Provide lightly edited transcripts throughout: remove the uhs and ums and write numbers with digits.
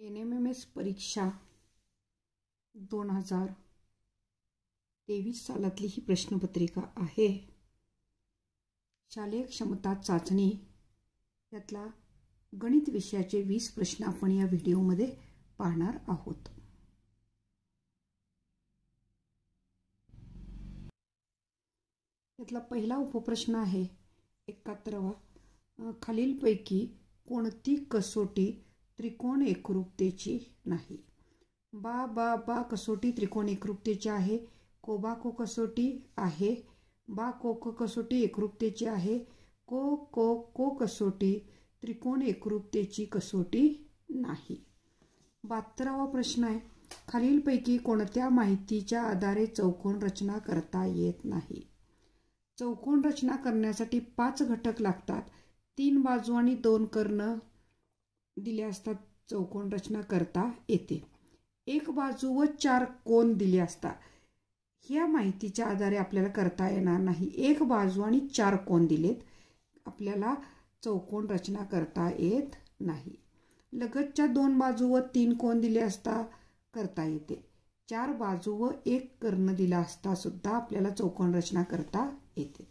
NMMS परीक्षा 2023 सालातली ही प्रश्नपत्रिका आहे। शालेय क्षमता चाचणी यातला गणित विषयाचे 20 प्रश्न आपण या व्हिडिओमध्ये पाहणार आहोत। यातला पहिला उपप्रश्न आहे 71वा। खालीलपैकी कोणती कसोटी त्रिकोण एकरूपतेची नाही? बा कसोटी त्रिकोण एकरूपतेची आहे। को कसोटी आहे। को कसोटी एकरूपतेची आहे। को कसोटी त्रिकोण एकरूपतेची कसोटी नाही। 72वा प्रश्न आहे खालीलपैकी कोणत्या माहितीच्या आधारे चौकोन रचना करता येत नाही? चौकोन रचना करण्यासाठी 5 घटक लागतात। 3 बाजू आणि 2 कर्ण दिले असतात चौकोन रचना करता येते। 1 बाजू व 4 कोन दिले असतात। ह्या माहितीच्या आधारे आपल्याला करता येणार नाही। 1 बाजू आणि 4 कोन दिलेत, आपल्याला चौकोन रचना करता येत नाही। लगतच्या 2 बाजू व 3 कोन दिले असता करता येते। 4 बाजू व 1 कर्ण दिला असता सुद्धा आपल्याला चौकोन रचना करता येते।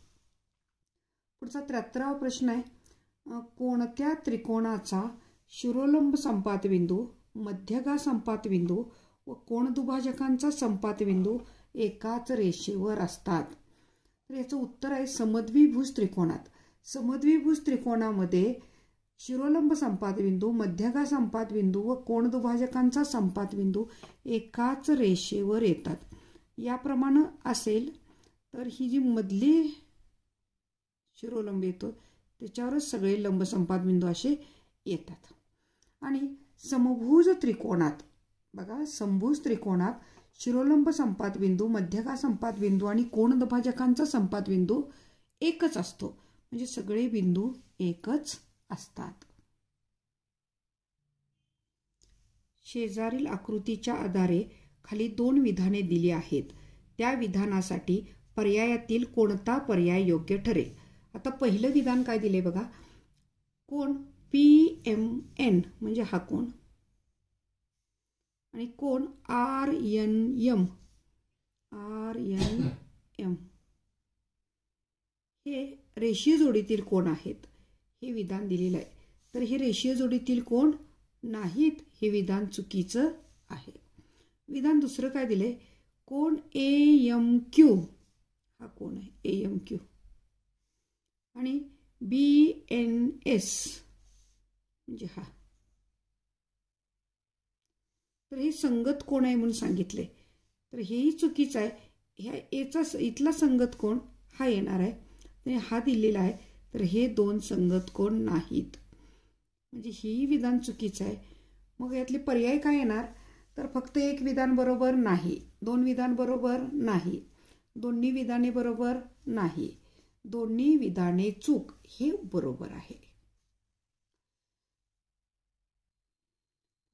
पुढचा 73वा प्रश्न आहे कोणत्या त्रिकोणाचा शिरोलंब संपात बिंदू, मध्यगा संपात बिंदू व कोणदुभाजकांचा संपात बिंदू एकाच रेषेवर असतात? तर याचं उत्तर आहे समद्विभुज त्रिकोणात। समद्विभुज त्रिकोणामध्ये शिरोलंब संपात बिंदू, मध्यगा संपात बिंदू व कोणदुभाजकांचा संपात बिंदू एकाच रेषेवर येतात। याप्रमाणे असेल तर ही जी मधली शिरोलंब येतो त्याच्यावरच सगळे लंब संपात बिंदू असे येतात। आणि समभुज त्रिकोणात बघा, समभुज त्रिकोणात शिरोलंब संपात बिंदू, मध्यगा संपात बिंदू आणि कोणदुभाजकांचा संपात बिंदू एकच असतो, म्हणजे सगळे बिंदू एकच असतात। शेजारील आकृतीच्या आधारे खाली 2 विधाने दिली आहेत। त्या विधानासाठी पर्यायातील कोणता पर्याय योग्य ठरेल? आता पहिलं विधान काय दिले बघा, कोण PMN म्हणजे हा कोण आणि कोण RNM हे रेषीय जोडीतील कोण आहेत हे विधान दिलेलं आहे। तर हे रेषीय जोडीतील कोण नाहीत, हे विधान चुकीचं आहे। विधान दुसरं काय दिले, कोण AMQ हा कोण आहे AMQ आणि BNS म्हणजे हा, तर हे संगत कोण आहे म्हणून सांगितले, तर हेही चुकीचं आहे। ह्या इथला संगत कोण हा येणार आहे, तर हा दिलेला आहे, तर हे 2 संगत कोण नाहीत, म्हणजे ही विधान चुकीचं आहे। मग यातले पर्याय काय येणार, तर फक्त 1 विधान बरोबर नाही, 2 विधान बरोबर नाही, दोन्ही विधाने बरोबर नाही, दोन्ही विधाने चूक हे बरोबर आहे।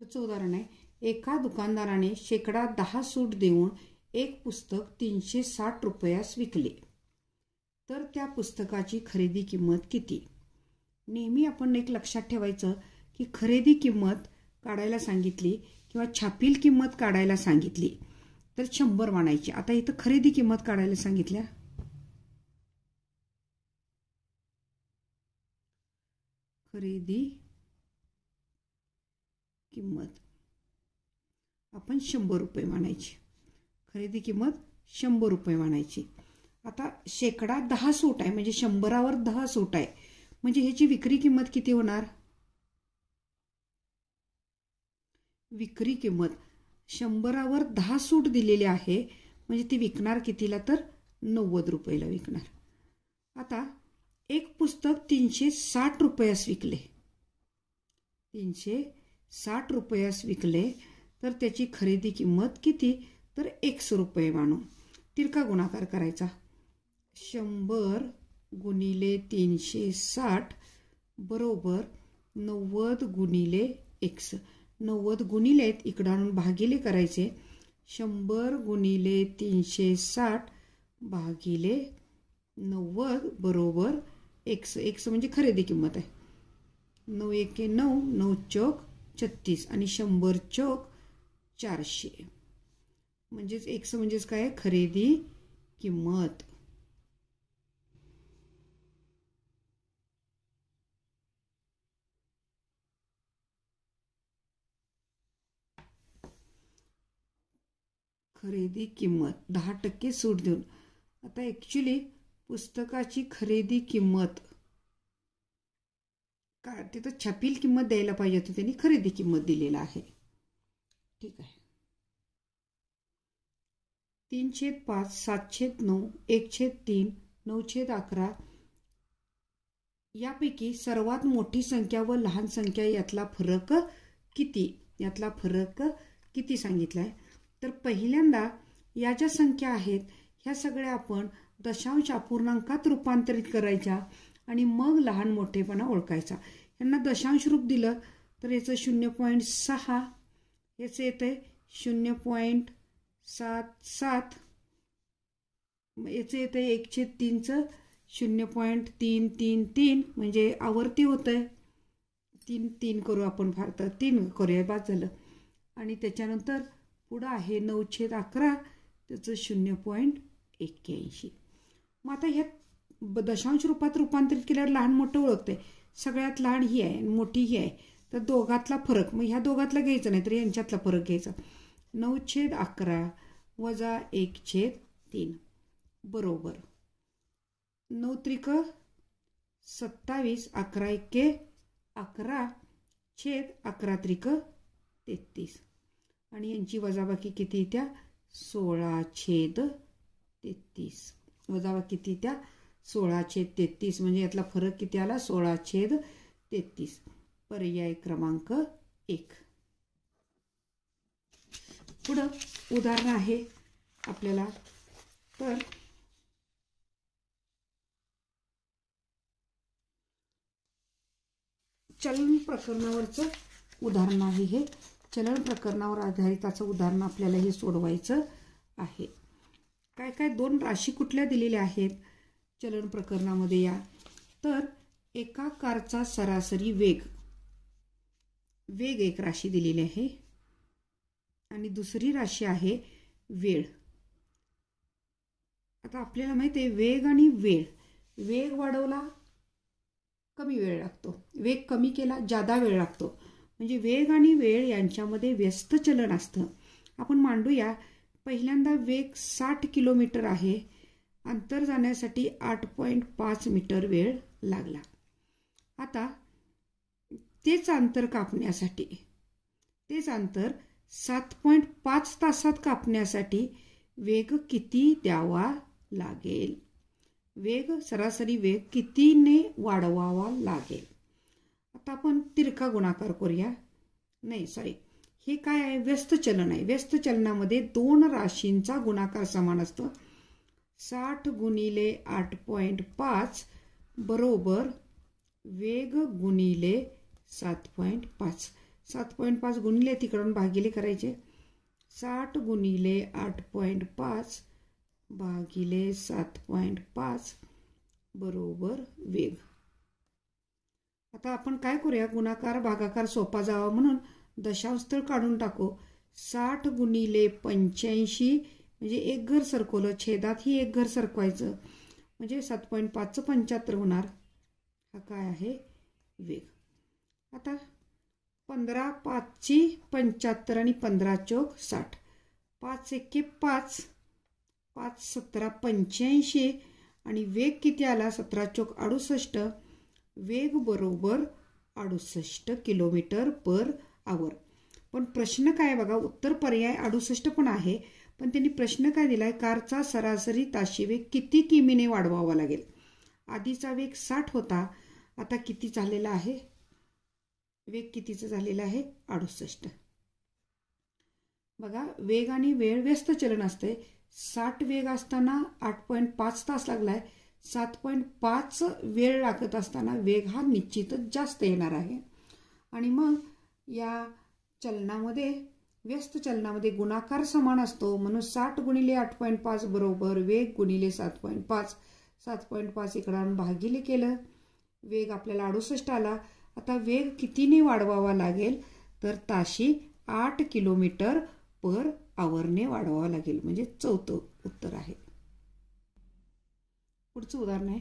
उदाहरण आहे एका दुकानदाराने शेकडा 10 सूट देऊन एक पुस्तक 360 रुपयास विकले, तर त्या पुस्तकाची खरेदी किंमत किती? नेहमी आपण एक लक्षात ठेवायचं की खरेदी किंमत काढायला सांगितली किंवा छापील किंमत काढायला सांगितली तर 100 मानायची। आता इथं खरेदी किंमत काढायला सांगितल्या, खरेदी किंमत आपण 100 रुपये मानायची, खरेदी किंमत 100 रुपये मानायची। आता शेकडा 10 सूट आहे म्हणजे 100वर 10 सूट आहे, म्हणजे ह्याची विक्री किंमत किती होणार? विक्री किंमत 100वर 10 सूट दिलेली आहे, म्हणजे ती विकणार कितीला, तर 90 रुपयाला विकणार। आता एक पुस्तक 360 रुपयास विकले, 360 रुपयास विकले, तर त्याची खरेदी किंमत किती, तर 100 रुपये मानू। तिरका गुणाकार करायचा, 100 गुणिले 360 बरोबर 90 गुणिले x। 90 गुणिले इकडे आणून भागिले करायचे, 100 गुणिले 360 भागिले 90 बरोबर x। x म्हणजे खरेदी किंमत आहे। 9 1 9, 9 चौक 36 आणि 100 चौक 400. म्हणजेच एक्स म्हणजेच काय, खरेदी किंमत. खरेदी किंमत 10% सूट देऊन. आता ॲक्च्युली पुस्तकाची खरेदी किंमत काय, तिथं छापील किंमत द्यायला पाहिजे होती, त्यांनी खरेदी किंमत दिलेला आहे. ठीक आहे. 3/5, 7/9, 1/3, 9/11 यापैकी सर्वात मोठी संख्या व लहान संख्या यातला फरक किती, यातला फरक किती सांगितला आहे. तर पहिल्यांदा या ज्या संख्या आहेत ह्या सगळ्या आपण दशांश अपूर्णांकात रूपांतरित करायच्या आणि मग लहान मोठेपणा ओळखायचा. यांना दशांश रूप दिलं तर याचं 0.6, याचं येतं 0.77, याचं येतं 1/3चं 0.333, म्हणजे आवर्ती होतंय. 3 करू आपण, फार तर 3 करूया, बाद झालं. आणि त्याच्यानंतर पुढं आहे 9/11, त्याचं 0.81. मग आता ह्या दशांश रूपात रूपांतरित केल्यावर लहान मोठं ओळखतंय. सगळ्यात लहान ही आहे, मोठी ही आहे, तर दोघातला फरक, मग ह्या दोघातला घ्यायचं नाही तर यांच्यातला फरक घ्यायचा. 9/11 वजा 1/3 बरोबर 9 × 27, 11 × 11 33 आणि यांची वजाबाकी किती त्या 16/33. वजाबाकी किती त्या 16/33, म्हणजे यातला फरक किती आला 16/33. पर्याय क्रमांक 1. पुढं उदाहरण आहे आपल्याला. तर चलन प्रकरणावरचं उदाहरण आहे हे. चलन प्रकरणावर आधारित उदाहरण आपल्याला हे सोडवायचं आहे. काय काय 2 राशी कुठल्या दिलेल्या आहेत चलन प्रकरणामध्ये या. तर एका कारचा सरासरी वेग एक राशी दिलेली आहे आणि दुसरी राशी आहे वेळ. आता आपल्याला माहिती आहे वेग आणि वेळ. वेग वाढवला कमी वेळ लागतो, वेग कमी केला जादा वेळ लागतो. म्हणजे वेग आणि वेळ यांच्यामध्ये व्यस्त चलन असतं. आपण मांडूया. पहिल्यांदा वेग 60 किलोमीटर आहे, अंतर जाण्यासाठी 8.5 मीटर वेळ लागला. आता तेच अंतर कापण्यासाठी, तेच अंतर 7.5 तासात कापण्यासाठी वेग किती द्यावा लागेल, वेग सरासरी वेग कितीने वाढवावा लागेल. आता आपण तिरका गुणाकार करूया. नाही सॉरी, हे काय आहे व्यस्त चलन आहे. व्यस्त चलनामध्ये 2 राशींचा गुणाकार समान असतो. 60 गुणिले 8.5 बरोबर वेग गुणिले 7.5. 7.5 गुणिले तिकडून भागिले करायचे. 60 गुणिले 8.5 भागिले 7.5 बरोबर वेग. आता आपण काय करूया, गुणाकार भागाकार सोपा जावा म्हणून दशांश काढून टाकू. 60 गुणिले 85 म्हणजे एक घर सरकवलं, छेदात ही एक घर सरकवायचं, म्हणजे 7.5चं 75 होणार. हा काय आहे वेग. आता 15 5ची 75 आणि 15 चौक 60. 5 एके 5, 5 17 85 आणि वेग किती आला 17 चौक 68. वेग बरोबर 68 किलोमीटर पर आवर. पण प्रश्न काय बघा, उत्तर पर्याय 68 पण आहे, पण त्यांनी प्रश्न काय दिलाय, कारचा सरासरी ताशी वेग किती किमीने वाढवावा लागेल. आधीचा वेग 60 होता, आता किती झालेला आहे, वेग कितीचा झालेला आहे 68. बघा वेग आणि वेळ व्यस्त चलन असते. 60 वेग असताना 8.5 तास लागलाय, 7.5 वेळ लागत असताना वेग हा निश्चितच जास्त येणार आहे. आणि मग या चलनामध्ये व्यस्त चलनामध्ये गुणाकार समान असतो, म्हणून 60 गुणिले 8.5 बरोबर वेग गुणिले 7.5. 7.5 इकडं भागिले केलं, वेग आपल्याला 68 आला. आता वेग कितीने वाढवावा लागेल तर ताशी 8 किलोमीटर पर आवरने वाढवावं लागेल, म्हणजे चौथं उत्तर आहे. पुढचं उदाहरण आहे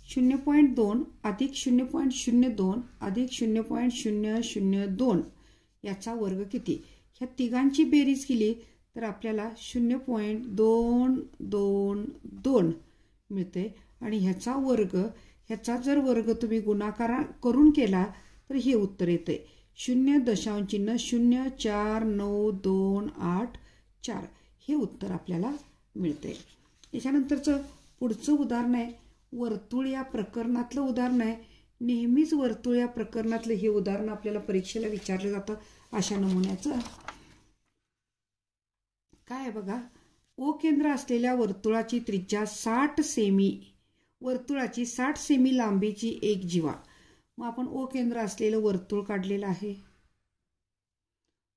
0.2 अधिक 0.02 अधिक 0.002 याचा वर्ग किती. ह्या तिघांची बेरीज केली तर आपल्याला 0.222 मिळते आणि ह्याचा वर्ग, ह्याचा जर वर्ग तुम्ही गुणाकार करून केला तर हे उत्तर येते 0.04928 हे उत्तर आपल्याला मिळते. याच्यानंतरचं पुढचं उदाहरण आहे वर्तुळ या प्रकरणातलं उदाहरण आहे. नेहमीच वर्तुळ या प्रकरणातलं हे उदाहरण आपल्याला परीक्षेला विचारलं जातं. अशा नमुन्याचं काय आहे बघा. ओ केंद्र असलेल्या वर्तुळाची त्रिज्या 60 सेमी, वर्तुळाची 60 सेमी लांबीची एक जीवा. मग आपण ओ केंद्र असलेलं वर्तुळ काढलेलं आहे.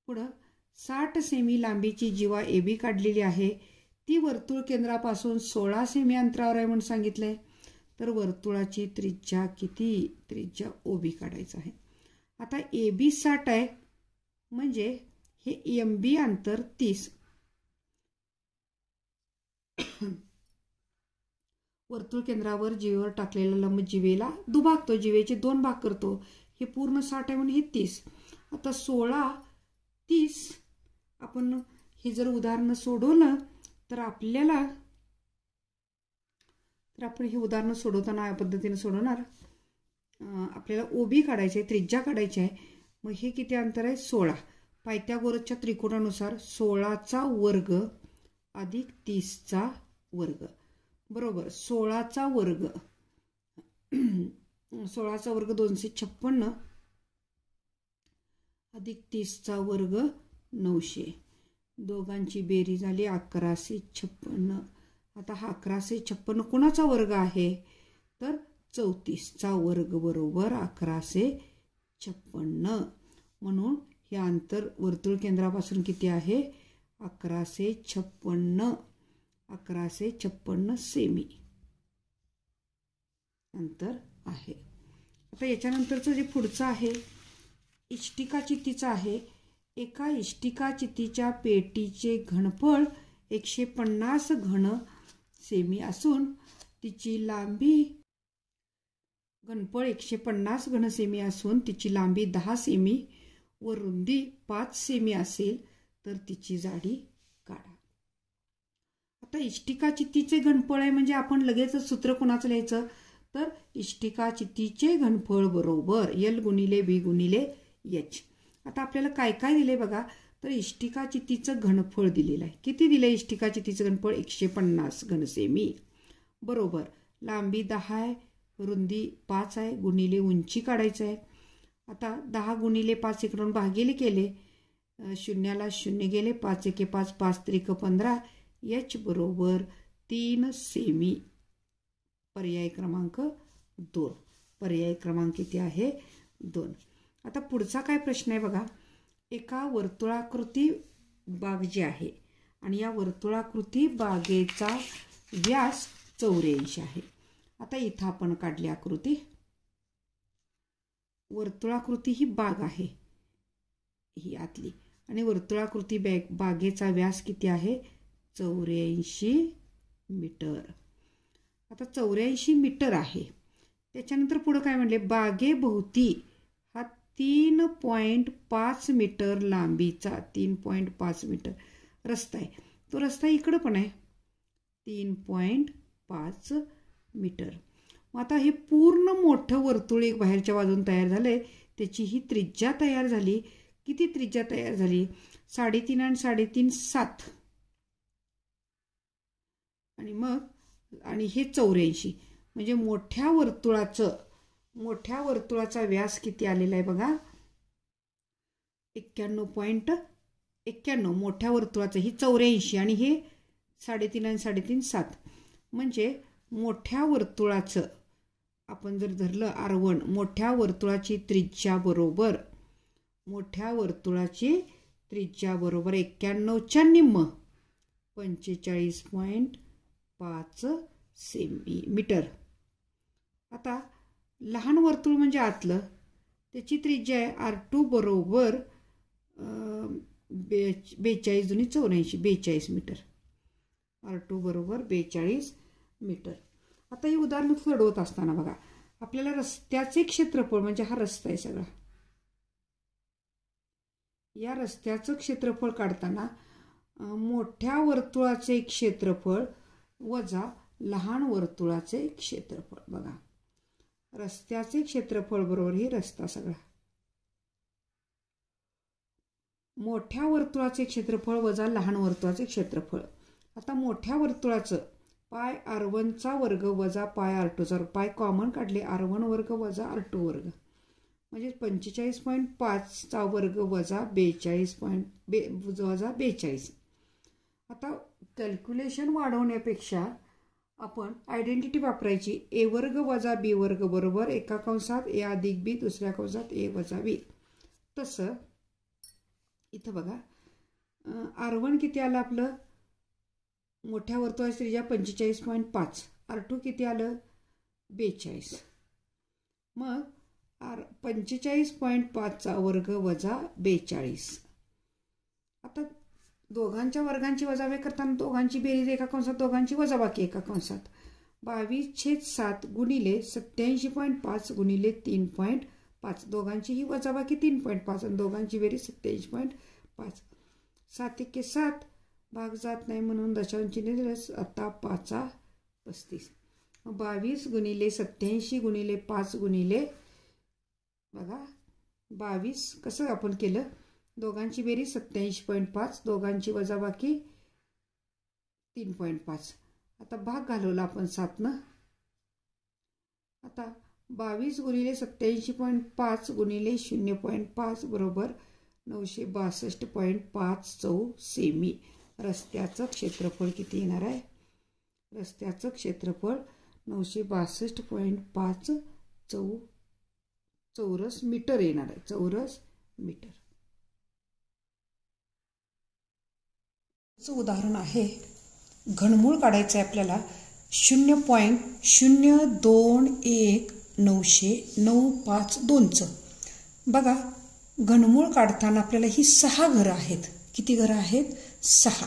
पुढं 60 सेमी लांबीची जीवा AB काढलेली आहे. ती वर्तुळ केंद्रापासून 16 सेमी अंतरावर आहे म्हणून सांगितलंय. तर वर्तुळाची त्रिज्या किती, त्रिज्या OB काढायचं आहे. आता AB 60 आहे म्हणजे हे MB अंतर 30. वर्तुळ केंद्रावर जीवेवर टाकलेला लंब जीवेला दुभागतो, जीवेचे 2 भाग करतो. हे पूर्ण 60 आहे म्हणून हे 30. आता 16 30 आपण हे जर उदाहरण सोडवलं तर आपण हे उदाहरण सोडवताना या पद्धतीने सोडवणार. आपल्याला OB काढायचे आहे, त्रिज्या काढायची आहे. मग हे किती अंतर आहे 16. पायथागोरसच्या त्रिकोणानुसार 16चा वर्ग अधिक 30चा वर्ग बरोबर 16चा वर्ग 16चा वर्ग 256 अधिक 30चा वर्ग 900. दोघांची बेरीज झाली 1156. आता हा 1156 कोणाचा वर्ग आहे तर 34चा वर्ग बरोबर 1156. म्हणून हे अंतर वर्तुळ केंद्रापासून किती आहे 1156 सेमी अंतर आहे. आता याच्यानंतरचं जे पुढचं आहे इष्टिका चित्तीचं आहे. एका इष्टिका चित्तीच्या पेटीचे घनफळ 150 घन सेमी असून तिची लांबी घनफळ 150 घन सेमी असून तिची लांबी 10 सेमी व रुंदी 5 सेमी असेल तर तिची जाडी काढा. आता इष्टिका चित्तीचे घनफळ आहे म्हणजे आपण लगेच सूत्र कोणाचं लिहायचं तर इष्टिका चित्तीचे घनफळ बरोबर L गुणिले B गुणिले H. आता आपल्याला काय काय दिले बघा. तर इष्टिका चित्तीचं घनफळ दिलेलं आहे. किती दिले इष्टिका चित्तीचं घनफळ 150 घन सेमी बरोबर लांबी 10 आहे, रुंदी 5 आहे, गुणिले उंची काढायचं आहे. आता 10 गुणिले 5 इकडून भागिले केले, शून्याला 0 गेले, 5 एके 5, 5 त्रिक 15, H बरोबर 3 सेमी. पर्याय क्रमांक 2. पर्याय क्रमांक किती आहे 2. आता पुढचा काय प्रश्न आहे बघा. एका वर्तुळाकृती बाग जी आहे आणि या वर्तुळाकृती बागेचा व्यास 84 आहे. आता इथं आपण काढली आकृती. वर्तुळाकृती ही बाग आहे ही आतली आणि वर्तुळाकृती बागेचा व्यास किती आहे 84 मीटर. आता 84 मीटर आहे. त्याच्यानंतर पुढे काय म्हणले बागेभोवती हा 3.5 मीटर लांबीचा 3.5 मीटर रस्ता आहे. तो रस्ता इकडं पण आहे 3.5 मीटर. मग आता हे पूर्ण मोठं वर्तुळ एक बाहेरच्या बाजून तयार झालंय. त्याची ही त्रिज्या तयार झाली. किती त्रिज्या तयार झाली 3.5 आणि 3.5 7 आणि मग आणि हे 84 म्हणजे मोठ्या वर्तुळाचा व्यास किती आलेला आहे बघा 91.91. मोठ्या वर्तुळाचं ही 84 आणि हे 3.5 आणि 3.5 7 म्हणजे मोठ्या वर्तुळाचं आपण जर धरलं R1 मोठ्या वर्तुळाची त्रिज्या बरोबर 91 च्या निम्म 45.5 सेंटीमीटर. आता लहान वर्तुळ म्हणजे आतलं त्याची त्रिज्या आहे R2 बरोबर 42 दुनी 84, 42 मीटर. R2 बरोबर 42 मीटर. आता ही उदाहरण सोडवत असताना बघा, आपल्याला रस्त्याचे क्षेत्रफळ म्हणजे हा रस्ता आहे सगळा, या रस्त्याचं क्षेत्रफळ काढताना मोठ्या वर्तुळाचे क्षेत्रफळ वजा लहान वर्तुळाचे क्षेत्रफळ. बघा, रस्त्याचे क्षेत्रफळ बरोबर ही रस्ता सगळा, मोठ्या वर्तुळाचे क्षेत्रफळ वजा लहान वर्तुळाचे क्षेत्रफळ. आता मोठ्या वर्तुळाचं पाय R1 चा वर्ग वजा पाय R2 चा वर्ग, पाय कॉमन काढले, R1 वर्ग वजा R2 वर्ग म्हणजे 45.5 चा वर्ग वजा 42. आता कॅल्क्युलेशन वाढवण्यापेक्षा आपण आयडेंटिटी वापरायची. A वर्ग वजा B वर्ग बरोबर एका कंसात A अधिक B दुसऱ्या कंसात A वजा B. तसं इथं बघा, R1 किती आलं आपलं, मोठ्या वर्तुळाची त्रिज्या 45.5, R2 किती आलं 42. मग 45.5 चा वर्ग वजा 42. आता दोघांच्या वर्गांची वजाबाकी करताना दोघांची बेरीज एका कंसात, दोघांची वजाबाकी एका कंसात. 22/7 गुणिले 87.5 गुणिले 3.5, दोघांची ही वजाबाकी 3.5 आणि दोघांची बेरीज 27.5. 7 एके 7, भाग जात नाही म्हणून दशांश चिन्ह दिलं. आता 5/35. 22 गुणिले 87 गुणिले 5 गुणिले बघा 22 कसं आपण केलं, दोघांची बेरीज 87.5, दोघांची वजाबाकी 3.5. आता भाग घालवला आपण 7 न. आता 22 गुणिले 87.5 गुणिले 0.5 बरोबर 962.5 चौ सेमी. रस्त्याचं क्षेत्रफळ किती येणार आहे, रस्त्याचं क्षेत्रफळ 962.5 चौरस मीटर येणार आहे, चौरस मीटर. उदाहरण आहे, घनमूळ काढायचं आहे आपल्याला 0.021995 बघा, घनमूळ काढताना आपल्याला ही 6 घरं आहेत. किती घरं आहेत, 6.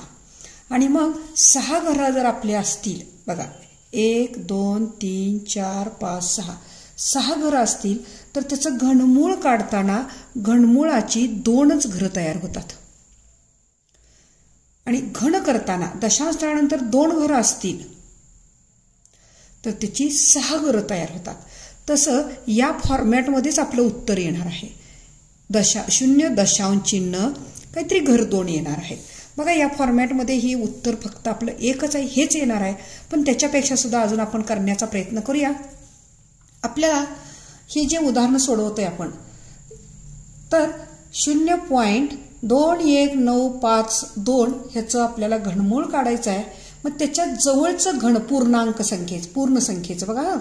आणि मग 6 घरं जर आपले असतील, बघा 1 2 3 4 5 6 घरं असतील तर त्याचं घनमूळ काढताना घनमूळाची 2च घरं तयार होतात. आणि घन करताना दशांश स्थळानंतर 2 घरं असतील तर त्याची 6 घरं तयार होतात. तसं या फॉर्मॅटमध्येच आपलं उत्तर येणार आहे. 0 दशांश चिन्ह काहीतरी घर 2 येणार आहे. बघा, या फॉर्मॅटमध्ये ही उत्तर फक्त आपलं एकच आहे, हेच येणार आहे. पण त्याच्यापेक्षा सुद्धा अजून आपण करण्याचा प्रयत्न करूया. आपल्याला हे जे उदाहरण सोडवतोय आपण, तर 0.2195 ह्याचं आपल्याला घनमूळ काढायचं आहे. मग त्याच्या जवळचं घन पूर्णांक संख्येचं, पूर्ण संख्येचं बघा,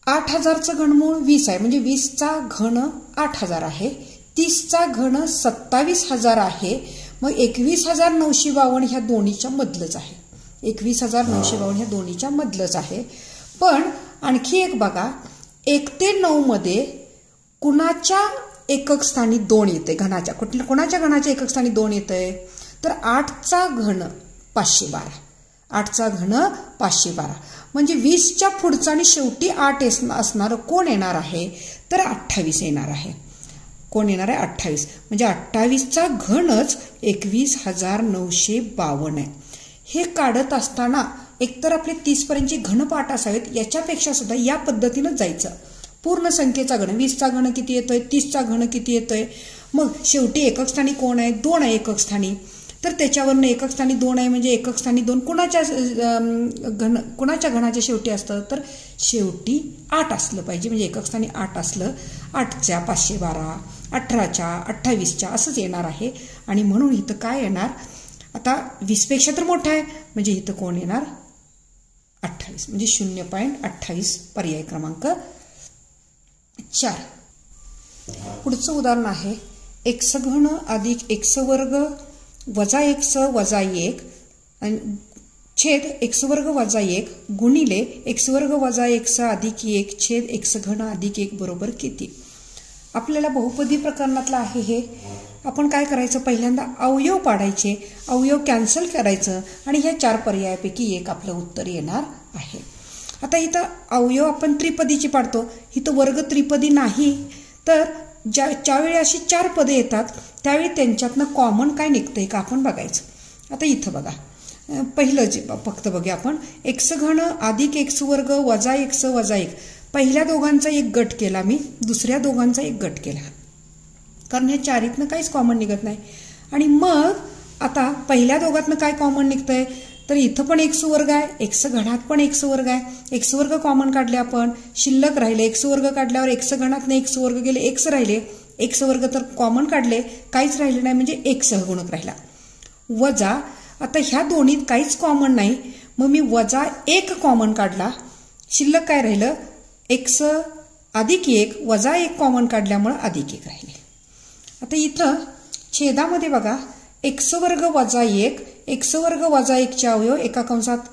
8000चं घनमूळ 20 आहे म्हणजे 20चा घन 8000 आहे. 30चा घन 27000 आहे. मग 21952 ह्या दोन्हीच्या मधलंच आहे. 21952 ह्या दोन्हीच्या मधलंच आहे. पण आणखी एक बघा, 1 ते 9 मध्ये कुणाच्या एकक स्थानी 2 येते, घनाच्या कोणाच्या घनाच्या एकक स्थानी 2 येतंय, तर 8चा घन 512. 8चा घन 512 म्हणजे 20च्या पुढचा आणि शेवटी 8 असणारं कोण येणार आहे, तर 28 येणार आहे. कोण येणार आहे, 28. म्हणजे 28चा घनच 21952 आहे. हे काढत असताना एकतर आपले 30 पर्यंतचे घनपाठ असावेत, याच्यापेक्षा सुद्धा या पद्धतीनं जायचं. पूर्ण संख्येचा घन, 20चा घन किती येतोय, 30चा घन किती येतोय, मग शेवटी एकक स्थानी कोण आहे, 2 आहे एकक स्थानी, तर त्याच्यावरनं एकक स्थानी 2 आहे म्हणजे एकक स्थानी 2 कुणाच्या घनाच्या शेवटी असतं, तर शेवटी 8 असलं पाहिजे. म्हणजे एकक स्थानी 8 असलं. 8च्या 512, 18च्या 28च्या असंच येणार आहे. आणि म्हणून इथं काय येणार, आता 20पेक्षा तर मोठा आहे म्हणजे इथं कोण येणार, 28. म्हणजे 0.28 पर्याय क्रमांक 4. पुढचं उदाहरण आहे, x घन अधिक x वर्ग वजा x वजा 1 आणि छेद x वर्ग वजा 1 गुणिले x वर्ग वजा x अधिक 1 छेद x घन अधिक 1 बरोबर किती. आपल्याला बहुपदी प्रकरणातलं आहे हे. आपण काय करायचं, पहिल्यांदा अवयव पाडायचे, अवयव कॅन्सल करायचं आणि ह्या 4 पर्यायापैकी एक आपलं उत्तर येणार आहे. आता इथं अवयव आपण त्रिपदीची पाडतो, इथं वर्ग त्रिपदी नाही, तर ज्यावेळी अशी 4 पदे येतात त्यावेळी त्यांच्यातनं कॉमन काय निघतंय का आपण बघायचं. आता इथं बघा, पहिलं जे फक्त बघूया आपण, एक्स घन अधिक एक्स वर्ग वजा एक्स वजा 1. पहिल्या दोघांचा एक गट केला मी, दुसऱ्या दोघांचा एक गट केला, कारण ह्या 4तनं काहीच कॉमन निघत नाही. आणि मग आता पहिल्या दोघातनं काय कॉमन निघतंय, तर इथं पण एक्स वर्ग आहे, एक्स घनात पण एक्स वर्ग आहे. एक्स वर्ग कॉमन काढले आपण, शिल्लक राहिले. एक्स वर्ग काढल्यावर एक्स घनातनं एक्स वर्ग गेले, एक्स राहिले. एक्स वर्ग तर कॉमन काढले, काहीच राहिले नाही, म्हणजे एक सहगुणक राहिला. वजा, आता ह्या दोन्हीत काहीच कॉमन नाही, मग मी वजा 1 कॉमन काढला, शिल्लक काय राहिलं, एक्स अधिक 1 वजा 1 कॉमन काढल्यामुळे अधिक 1 राहिले. आता इथं छेदामध्ये बघा, एक्स वर्ग वजा 1, एक्स वर्ग वजा 1चे अवयव, एका कंसात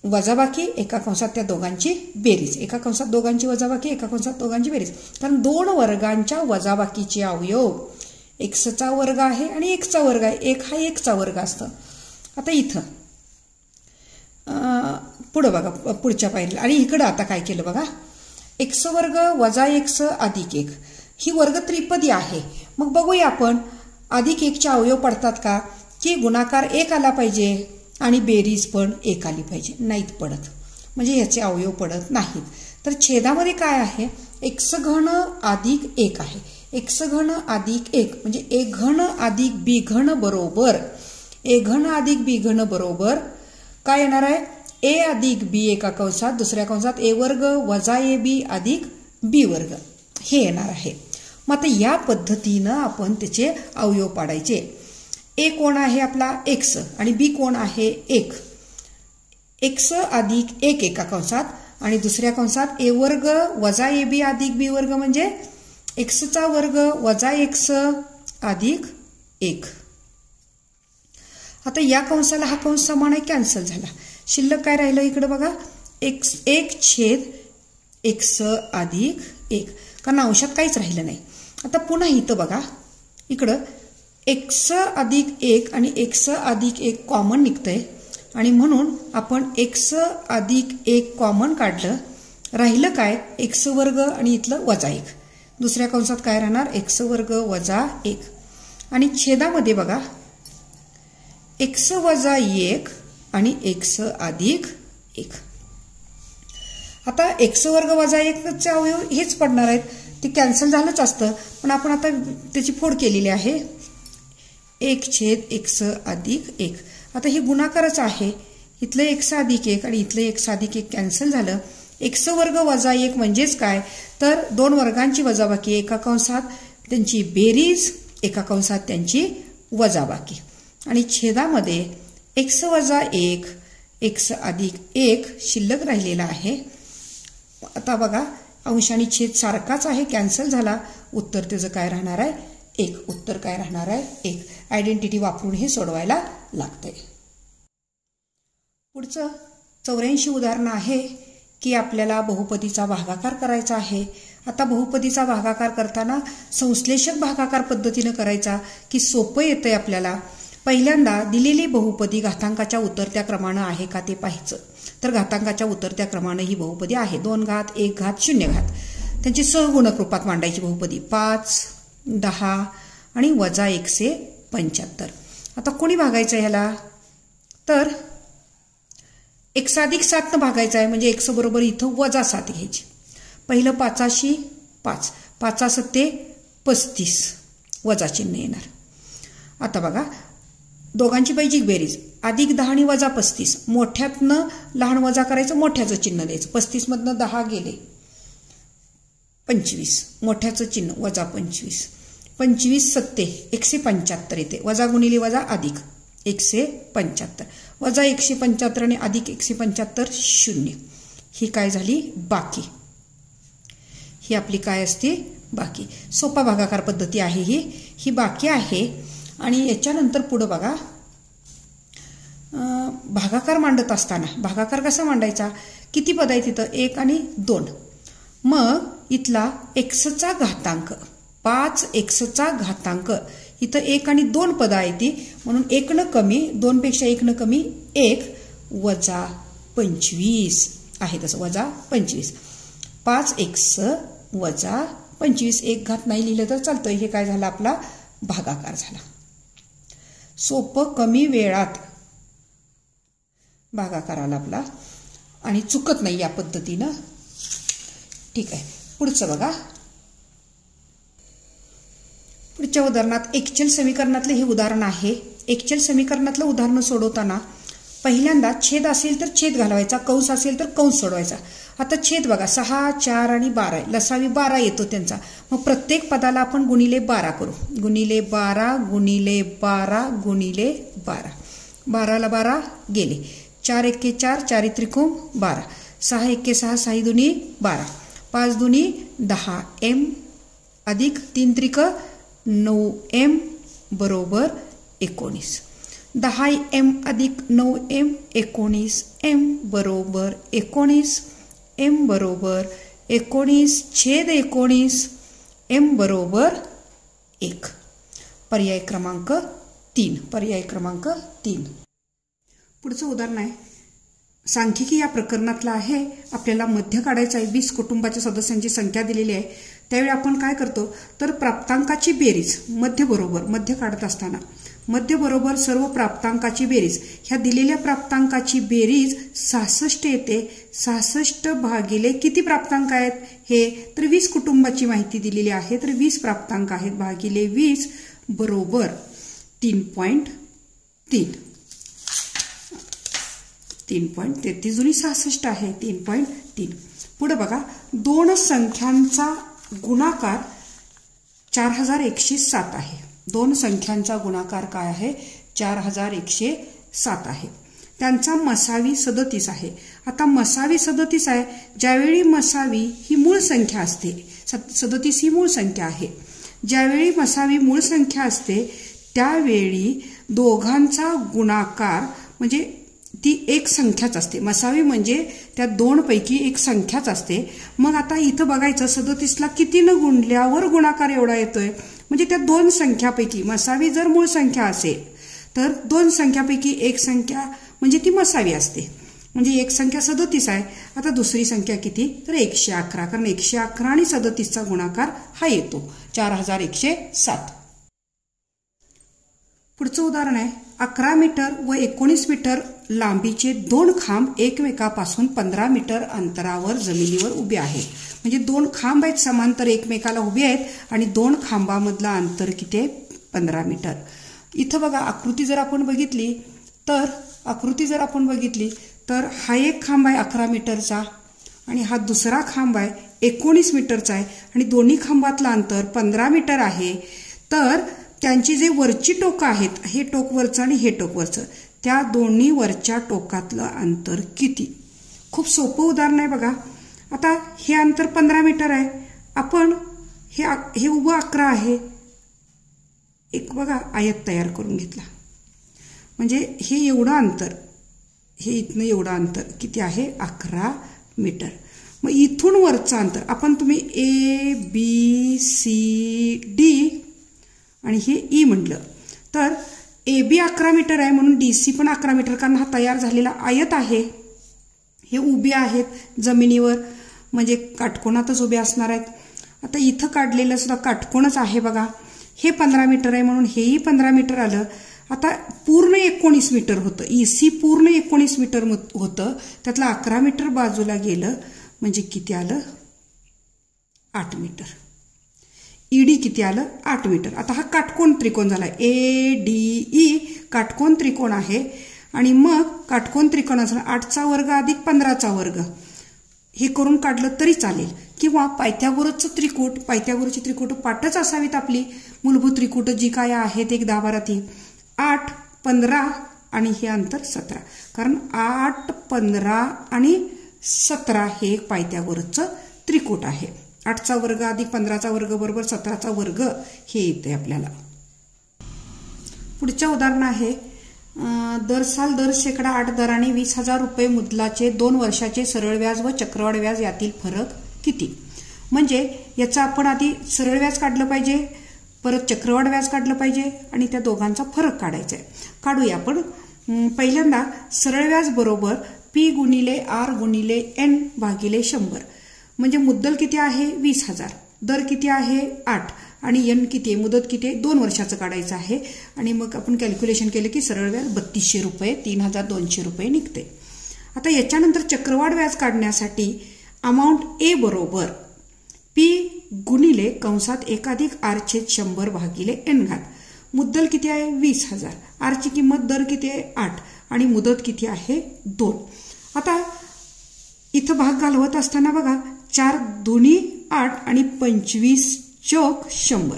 वजाबाकी, एका कंसात त्या दोघांची बेरीज, एका कंसात दोघांची वजाबाकी, एका कंसात दोघांची बेरीज. कारण 2 वर्गांच्या वजाबाकीचे अवयव एक्सचा वर्ग आहे आणि एक्सचा वर्ग आहे, 1 हा 1चा वर्ग असतं. आता इथं पुढं बघा, पुढच्या पायरीला, आणि इकडं आता काय केलं बघा, एक्स वर्ग वजा एक्स अधिक 1, ही वर्ग त्रिपदी आहे. मग बघूया आपण, अधिक 1चे अवयव पडतात का, की गुणाकार 1 आला पाहिजे आणि बेरीज पण 1 आली पाहिजे, नाहीत पडत, म्हणजे ह्याचे अवयव पडत नाहीत. तर छेदामध्ये काय आहे, एक्स घन अधिक 1 आहे, एक्स घन अधिक 1 म्हणजे ए घन अधिक बी घन बरोबर, ए घन अधिक बी घन बरोबर काय येणार आहे, ए अधिक बी एका कंसात, दुसऱ्या कंसात ए वर्ग वजा ए बी अधिक बी वर्ग, हे येणार आहे. मग आता या पद्धतीनं आपण त्याचे अवयव पाडायचे. ए कोण आहे आपला एक्स आणि बी कोण आहे 1, एक्स अधिक 1 एका कंसात आणि दुसऱ्या कंसात ए वर्ग वजा ए बी अधिक बी वर्ग म्हणजे एक्सचा वर्ग वजा एक्स अधिक 1. आता या कंसाला हा कंस समान आहे, कॅन्सल झाला. शिल्लक काय राहिलं इकडे बघा, एक्स 1 छेद एक्स अधिक 1, कारण अंशात काहीच राहिलं नाही. आता पुन्हा इथं बघा, इकडं एक्स अधिक 1 आणि एक्स अधिक 1 कॉमन निघतंय आणि म्हणून आपण एक्स अधिक 1 कॉमन काढलं, राहिलं काय, एक्स वर्ग आणि इथलं वजा 1. दुसऱ्या कंसात काय राहणार, एक्स वर्ग वजा 1 आणि छेदामध्ये बघा, एक्स वजा 1 आणि एक्स अधिक 1. आता एक्स वर्ग वजा 1चे अवयव हेच पडणार आहेत, ते कॅन्सल झालंच असतं, पण आपण आता त्याची फोड केलेली आहे, 1 छेद एक्स अधिक 1. आता हे गुणाकारच आहे, इथलं एक्स अधिक 1 आणि इथलं एक्स अधिक 1 कॅन्सल झालं. एक्स वर्ग वजा 1 म्हणजेच काय, तर 2 वर्गांची वजाबाकी, एका कंसात त्यांची बेरीज, एका कंसात त्यांची वजाबाकी आणि छेदामध्ये एक्स वजा 1 एक्स अधिक 1 शिल्लक राहिलेला आहे. आता बघा, अंश आणि छेद सारखाच आहे, कॅन्सल झाला, उत्तर त्याचं काय राहणार आहे, 1. उत्तर काय राहणार आहे, 1. आयडेंटिटी वापरून हे सोडवायला लागतंय. पुढचं 84 उदाहरण आहे की आपल्याला बहुपदीचा भागाकार करायचा आहे. आता बहुपदीचा भागाकार करताना संश्लेषक भागाकार पद्धतीनं करायचा की सोपं येतंय आपल्याला. पहिल्यांदा दिलेली बहुपदी घातांकाच्या उतरत्या क्रमानं आहे का ते पाहायचं. तर घातांकाच्या उतरत्या क्रमानं ही बहुपदी आहे. 2 घात 1 घात 0 घात त्यांची सहगुणक रूपात मांडायची बहुपदी 5, 10 आणि वजा 175. आता कोणी भागायचं ह्याला, तर एक्स अधिक 7 भागायचं आहे, म्हणजे एक्स बरोबर इथं वजा 7 घ्यायची. पहिलं 5शी 5, 5 7 35 वजा चिन्ह येणार. आता बघा, दोघांची बैजिक बेरीज अधिक 10 आणि वजा 35, मोठ्यातनं लहान वजा करायचं, मोठ्याचं चिन्ह द्यायचं. 35 मधनं 10 गेले 25, मोठ्याचं चिन्ह वजा 25, 25 7 175 येते. वजा गुणिले वजा अधिक 175, वजा 175 आणि अधिक 175 0. ही काय झाली, बाकी. ही आपली काय असते, बाकी. सोपा भागाकार पद्धती आहे ही बाकी आहे. आणि याच्यानंतर पुढं बघा, भागाकार मांडत असताना भागाकार कसा मांडायचा, किती पद आहेत तिथं, 1 आणि 2. मग इथला एक्सचा घातांक 5 एक्सचा घातांक इथं 1 आणि 2 पदं आहे ती, म्हणून 1 न कमी, 2 पेक्षा 1 न कमी 1 वजा 25 आहे, तसं वजा 25. 5x वजा 25. 1 घात नाही लिहिलं तर चालतं. हे काय झालं, आपला भागाकार झाला. सोपं कमी वेळात भागाकार आला आपला आणि चुकत नाही या पद्धतीनं. ठीक आहे, पुढचं बघा. पुढच्या उदाहरणात एकचल समीकरणातले हे उदाहरण आहे. एकचल समीकरणातलं उदाहरण सोडवताना पहिल्यांदा छेद असेल तर छेद घालवायचा, कंस असेल तर कंस सोडवायचा. आता छेद बघा 6, 4 आणि 12 आहे. लसावी 12 येतो त्यांचा. मग प्रत्येक पदाला आपण गुणिले 12 करू. गुणिले 12 गुणिले 12 गुणिले 12. 12ला 12 गेले. 4 एके 4, 4 त्रिकोण 12. 6 एके 6, 6 दुनी 12. 5 दुनी 10 m अधिक 3 त्रिक 9m बरोबर 19. 10m अधिक 9m 19m बरोबर 19. m बरोबर 19 छेद 19 m बरोबर 1. पर्याय क्रमांक 3. पर्याय क्रमांक 3. पुढचं उदाहरण आहे. सांख्यिकी या प्रकरणातलं आहे. आपल्याला मध्य काढायचा आहे. 20 कुटुंबाच्या सदस्यांची संख्या दिलेली आहे. त्यावेळी आपण काय करतो तर प्राप्तांकाची बेरीज, मध्य बरोबर, मध्य काढत असताना मध्य बरोबर सर्व प्राप्तांकाची बेरीज. ह्या दिलेल्या प्राप्तांकाची बेरीज 66 येते. 66 भागिले किती प्राप्तांक आहेत हे, तर 20 कुटुंबाची माहिती दिलेली आहे. तर 20 प्राप्तांक आहेत भागिले 20 बरोबर 3.3. 3.33 जुनी 66 आहे. 3.3. पुढे बघा, दोन संख्यांचा गुणाकार 4107 आहे. दोन संख्यांचा गुणाकार काय आहे, 4107 आहे. त्यांचा मसावी 37 आहे. आता मसावी 37 आहे. ज्यावेळी मसावी ही मूळ संख्या असते, 37 ही मूळ संख्या आहे. ज्यावेळी मसावी मूळ संख्या असते त्यावेळी दोघांचा गुणाकार म्हणजे ती एक संख्याच असते. मसावी म्हणजे त्या दोन पैकी एक संख्याच असते. मग आता इथं बघायचं 37ला कितीनं गुणल्यावर गुणाकार एवढा येतोय, म्हणजे त्या दोन संख्यापैकी मसावी जर मूळ संख्या असेल तर दोन संख्यापैकी एक संख्या म्हणजे ती मसावी असते. म्हणजे एक संख्या 37 आहे. आता दुसरी संख्या किती तर 111, कारण 111 आणि 37चा गुणाकार हा येतो 4107. पुढचं उदाहरण आहे. 11 मीटर व 19 मीटर लांबीचे दोन खांब एकमेकापासून 15 मीटर अंतरावर जमिनीवर उभे आहेत. म्हणजे दोन खांब आहेत समांतर एकमेकाला उभे आहेत आणि दोन खांबामधलं अंतर किती आहे 15 मीटर. इथं बघा आकृती जर आपण बघितली तर हा एक खांब आहे 11 मीटरचा आणि हा दुसरा खांब आहे 19 मीटरचा आहे आणि दोन्ही खांबातलं अंतर 15 मीटर आहे. तर त्यांची जे वरची टोकं आहेत, हे टोक वरचं आणि हे टोक वरचं, त्या दोन्ही वरच्या टोकातलं अंतर किती. खूप सोपं उदाहरण आहे बघा. आता हे अंतर 15 मीटर आहे. आपण हे उभं 11 आहे. एक बघा आयत तयार करून घेतला. म्हणजे हे एवढं अंतर, हे इथनं एवढं अंतर किती आहे 11 मीटर. मग इथून वरचं अंतर आपण तुम्ही ABCD आणि हे ई म्हटलं तर AB 11 मीटर आहे म्हणून DC पण 11 मीटर, कारण हा तयार झालेला आयत आहे. हे उभे आहेत जमिनीवर म्हणजे काटकोनातच उभे असणार आहेत. आता इथं काढलेलं सुद्धा काटकोनच आहे बघा. हे 15 मीटर आहे म्हणून हेही 15 मीटर आलं. आता पूर्ण 19 मीटर होतं. EC पूर्ण 19 मीटर होतं. त्यातलं 11 मीटर बाजूला गेलं म्हणजे किती आलं 8 मीटर. ED किती आलं 8 मीटर. आता हा काटकोन त्रिकोण झाला. ADE काटकोन त्रिकोण आहे आणि मग काटकोन त्रिकोणाचा 8चा वर्ग अधिक 15चा वर्ग हे करून काढलं तरी चालेल. किंवा पायथागोरसचं त्रिकूट, पायथागोरसची त्रिकूट पाठच असावीत आपली. मूलभूत त्रिकूट जी काय आहेत 1, 10, 12, 3, 8, 15 आणि हे अंतर 17. कारण 8, 15 आणि 17 हे एक पायथागोरसचं त्रिकूट आहे. 8चा वर्ग अधिक 15चा वर्ग बरोबर 17चा वर्ग हे येते आपल्याला. पुढच्या उदाहरण आहे. दर साल दर शेकडा 8 दराने 20,000 रुपये मुद्दलाचे 2 वर्षाचे सरळ व्याज व चक्रवाढ व्याज यातील फरक किती. म्हणजे याचा आपण आधी सरळ व्याज काढलं पाहिजे परत चक्रवाढ व्याज काढलं पाहिजे आणि त्या दोघांचा फरक काढायचा आहे. काढूया आपण. पहिल्यांदा सरळ व्याज बरोबर पी गुणिले आर गुणिले एन भागिले 100. म्हणजे मुद्दल किती आहे 20,000, दर किती आहे 8 आणि एन किती आहे, मुदत किती आहे 2 वर्षाचं काढायचं आहे. आणि मग आपण कॅल्क्युलेशन केलं की सरळ व्याज 3200 रुपये 3200 रुपये निघते. आता याच्यानंतर चक्रवाढ व्याज काढण्यासाठी अमाऊंट ए बरोबर पी गुणिले कंसात 1 + r/100 भागिले n घात. मुद्दल किती आहे 20,000, आरची किंमत दर किती आहे 8 आणि मुदत किती आहे 2. आता इथं भाग घालवत असताना बघा 4 दुनी 8 आणि 25 चौक 100.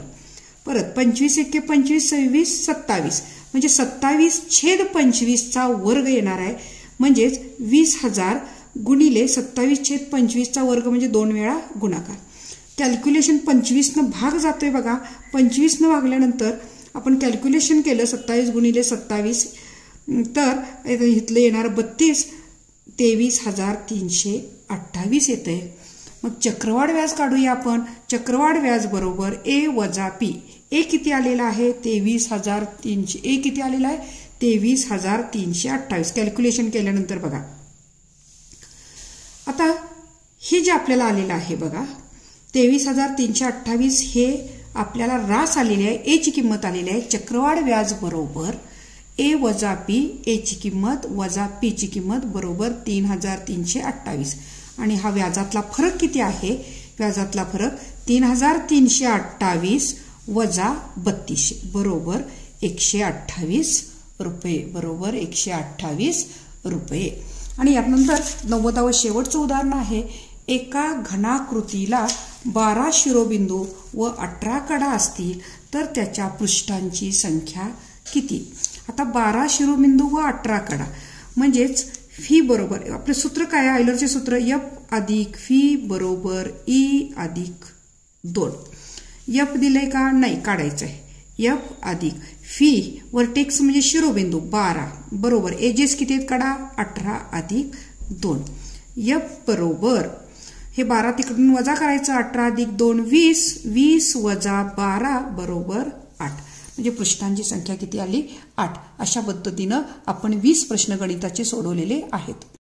परत 25 × 1 = 25, 26 27 म्हणजे 27/25चा वर्ग येणार आहे. म्हणजेच 20,000 गुणिले 27/25चा वर्ग म्हणजे 2 वेळा गुणाकार. कॅल्क्युलेशन 25 भाग जातोय बघा. 25 भागल्यानंतर आपण कॅल्क्युलेशन केलं 27 गुणिले 27 तर इथलं येणार 32, 23,328 येते. मग चक्रवाढ व्याज काढूया आपण. चक्रवाढ व्याज बरोबर ए वजा पी. ए किती आलेला आहे 23,300. ए किती आलेला आहे 23,328. कॅल्क्युलेशन केल्यानंतर बघा आता हे जे आपल्याला आलेलं आहे बघा 23,328 हे आपल्याला रास आलेली आहे. ए ची किंमत आलेली आहे. चक्रवाढ व्याज बरोबर ए वजा पी. ए ची किंमत वजा पी ची किंमत बरोबर 3,328 आणि हा व्याजातला फरक किती आहे. व्याजातला फरक 3,328 वजा 3200 बरोबर 128 रुपये. बरोबर 128 रुपये. आणि यानंतर 90व शेवटचं उदाहरण आहे. एका घनाकृतीला 12 शिरोबिंदू व 18 कडा असतील तर त्याच्या पृष्ठांची संख्या किती. आता 12 शिरोबिंदू व 18 कडा म्हणजेच फी बरोबर आपले सूत्र काय आहे आयलरचे सूत्र F + फी बरोबर E + 2. F दिलंय का नाही काढायचं आहे. F + फी वर्टेक्स म्हणजे शिरोबिंदू 12 बरोबर एजेस किती आहेत कडा 18 + 2. F बरोबर हे 12 तिकडून वजा करायचं 18 + 2 20. 20 वजा 12 बरोबर 8. म्हणजे पृष्ठांची संख्या किती आली 8. अशा पद्धतीनं आपण 20 प्रश्न गणिताचे सोडवलेले आहेत.